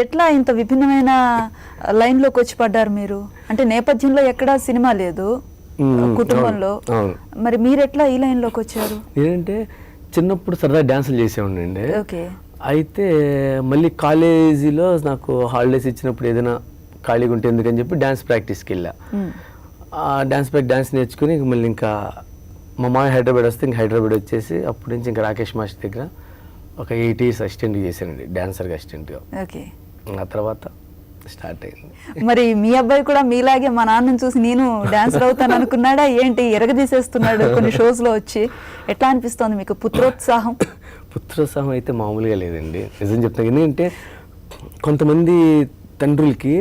ఎట్లా ఇంత విభిన్నమైన లైన్లోకి వచ్చి పడ్డారు మీరు? అంటే నేపథ్యంలో ఎక్కడా సినిమా లేదు కుటుంబంలో, మరి మీరు ఎట్లా ఈ లైన్లోకి వచ్చారు? ఏంటంటే చిన్నప్పుడు సరదా డ్యాన్సులు చేసేవాడినండి. ఓకే. అయితే మళ్ళీ కాలేజీలో నాకు హాలిడేస్ ఇచ్చినప్పుడు ఏదైనా ఖాళీగా ఉంటే ఎందుకని చెప్పి డ్యాన్స్ ప్రాక్టీస్కి వెళ్ళా. డ్యాన్స్ నేర్చుకుని మళ్ళీ ఇంకా మా మామయ్య హైదరాబాద్ వస్తే ఇంకా హైదరాబాద్ వచ్చేసి అప్పటి నుంచి ఇంకా రాకేష్ మాస్టర్ దగ్గర ఒక 8 years అసిస్టెంట్ చేశానండి, డాన్సర్గా అసిస్టెంట్గా. ఓకే. ఆ తర్వాత స్టార్ట్ అయింది. మరి మీ అబ్బాయి కూడా మీలాగే మా నాన్నని చూసి నేను డాన్సర్ అవుతాను అనుకున్నాడా ఏంటి? ఎరగదీసేస్తున్నాడు కొన్ని షోస్లో వచ్చి. ఎట్లా అనిపిస్తోంది మీకు పుత్రోత్సాహం? పుత్రోత్సాహం అయితే మామూలుగా లేదండి, నిజం చెప్తాను. ఎందుకంటే కొంతమంది తండ్రులకి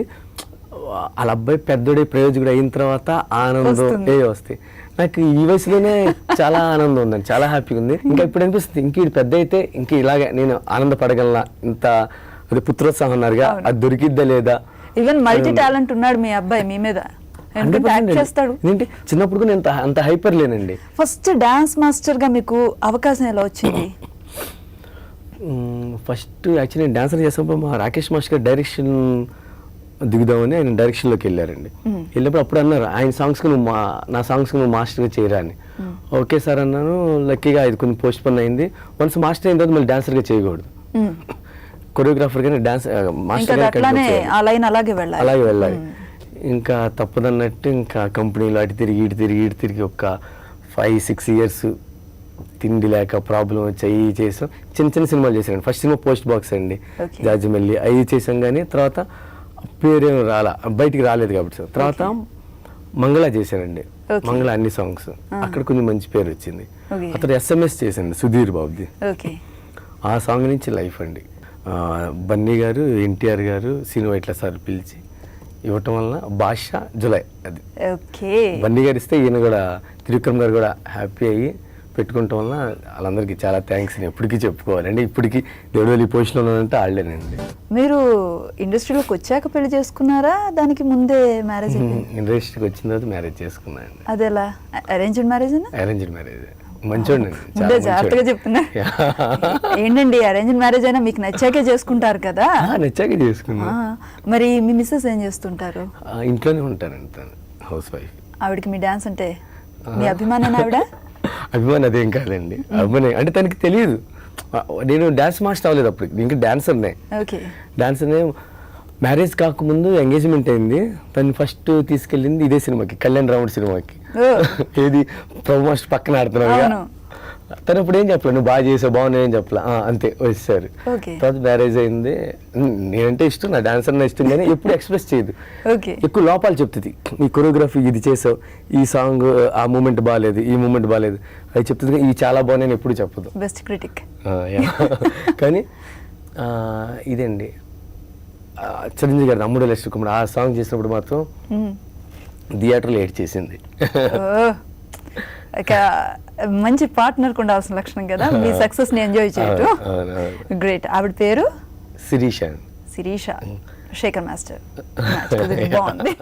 వాళ్ళ అబ్బాయి పెద్దోడే ప్రయోజకుడు అయిన తర్వాత ఆనందం వస్తాయి. నాకు ఈ వయసులోనే చాలా ఆనందం ఉందండి, చాలా హ్యాపీగా ఉంది. ఇంకా ఇప్పుడు అనిపిస్తుంది ఇంక ఇది పెద్ద అయితే ఇంక ఇలాగే నేను ఆనందపడగలనా, ఇంత అది పుత్రోత్సాహం అన్నారుగా, అది దొరికిద్దా లేదా. ఈవెన్ మల్టీ టాలెంట్ ఉన్నాడు మీ అబ్బాయి మీ మీద, చేస్తాడు. ఏంటి చిన్నప్పుడు నేను అంత హైపర్ లేనండి. ఫస్ట్ డాన్స్ మాస్టర్ గా మీకు అవకాశం ఎలా వచ్చింది? ఫస్ట్ యాక్చువల్లీ నేను డాన్సర్ చేసినప్పుడు మా రాకేష్ మాస్టర్ గారు డైరెక్షన్ దిగుదామని ఆయన డైరెక్షన్లోకి వెళ్ళారండి. వెళ్ళినప్పుడు అప్పుడు అన్నారు ఆయన సాంగ్స్కి నువ్వు నా సాంగ్స్కి నువ్వు మాస్టర్గా చేయరా అని. ఓకే సార్ అన్నాను. లక్కీగా ఇది కొంచెం పోస్ట్ పోన్ అయింది. వన్స్ మాస్టర్ అయిన తర్వాత మళ్ళీ డాన్సర్గా చేయకూడదు, కొరియోగ్రాఫర్ గానే డాన్స్ మాస్టర్ అలాగే వెళ్ళాలి. ఇంకా తప్పదన్నట్టు ఇంకా కంపెనీలో అటు తిరిగి ఇటు తిరిగి ఒక 5-6 years తిండి లేక ప్రాబ్లం వచ్చి అవి చేసాం. చిన్న సినిమాలు చేసాను. ఫస్ట్ సినిమా పోస్ట్ బాక్స్ అండి, జాజిమల్లి, అవి చేసాం. కానీ తర్వాత పేరేం బయటికి రాలేదు కాబట్టి సార్. తర్వాత మంగళ చేశానండి, మంగళ అన్ని సాంగ్స్, అక్కడ కొంచెం మంచి పేరు వచ్చింది. అతను SMS చేశాను సుధీర్ బాబుది, ఆ సాంగ్ నుంచి లైఫ్ అండి. బన్నీ గారు, NTR గారు, సీను వైట్ల సార్ పిలిచి ఇవ్వటం వలన భాష జులై అది బన్నీ గారు ఇస్తే ఈయన కూడా త్రివిక్రమ్ గారు కూడా హ్యాపీ అయ్యి పెట్టుకోవటం వలన వాళ్ళందరికీ చాలా థ్యాంక్స్ ఎప్పటికీ చెప్పుకోవాలండి. ఇప్పటికీ దేవుడు ఈ పొజిషన్లో ఉన్నారంటే వాళ్ళేనండి. మీరు ఇండస్ట్రీలోకి వచ్చాక పెళ్లి చేసుకున్నారా, దానికి ముందే మ్యారేజ్? ఇండస్ట్రీకి వచ్చిన తర్వాత మ్యారేజ్ చేసుకున్నాను. అదేలా అరేంజ్డ్ మ్యారేజ్? Arranged marriage. మంచోండి, జాగ్రత్తగా చెప్తున్నా. ఏంటండి అరేంజ్డ్ మ్యారేజ్ అయినా మీకు నచ్చాకే చేసుకుంటారు కదా? నచ్చాకే చేసుకున్నా. మరి మీ మిస్సెస్ ఏం చేస్తుంటారు? ఇంట్లోనే ఉంటారండి, తను హౌస్ వైఫ్. ఆవిడకి మీ డాన్స్ అంటే మీ అభిమానం? ఆవిడ అభిమానం అదేం కాదండి, అభిమానం అంటే తనకి తెలియదు. నేను డాన్స్ మాస్టర్ అవ్వలేదు అప్పుడు, ఇంకా డాన్సర్నే. డాన్సర్నే మ్యారేజ్ కాకముందు ఎంగేజ్మెంట్ అయింది. తను ఫస్ట్ తీసుకెళ్ళింది ఇదే సినిమాకి, కళ్యాణ్ రాముడు సినిమాకి. ఏది ప్రభు మాస్టర్ పక్కన ఆడుతున్నావు. తను ఇప్పుడు ఏం చెప్పలే, నువ్వు బాగా చేసావు, బాగున్నావు ఏం చెప్పలే, అంతే వచ్చేసారు. తర్వాత మ్యారేజ్ అయింది. నేనంటే ఇష్టం, నా డాన్సర్ నా ఇష్టం, కానీ ఎప్పుడు ఎక్స్ప్రెస్ చేయదు. ఎక్కువ లోపాలు చెప్తుంది. ఈ కొరియోగ్రఫీ ఇది చేసావు, ఈ సాంగ్ ఆ మూమెంట్ బాగాలేదు, ఈ మూమెంట్ బాగాలేదు అది చెప్తుంది, ఇవి చాలా బాగున్నాయని ఎప్పుడు చెప్పదు. Best critic. కానీ ఇదండి చిరంజీవి గారి అమ్ముడు లక్ష్మి కుమార్ ఆ సాంగ్ చేసినప్పుడు మాత్రం థియేటర్లో ఏడ్ చేసింది. మంచి పార్ట్నర్ కు ఉండాల్సిన లక్షణం కదా మీ సక్సెస్ ని ఎంజాయ్ చేయటం. గ్రేట్. ఆవిడ పేరు శిరీష. శేఖర్ మాస్టర్. బాగుంది.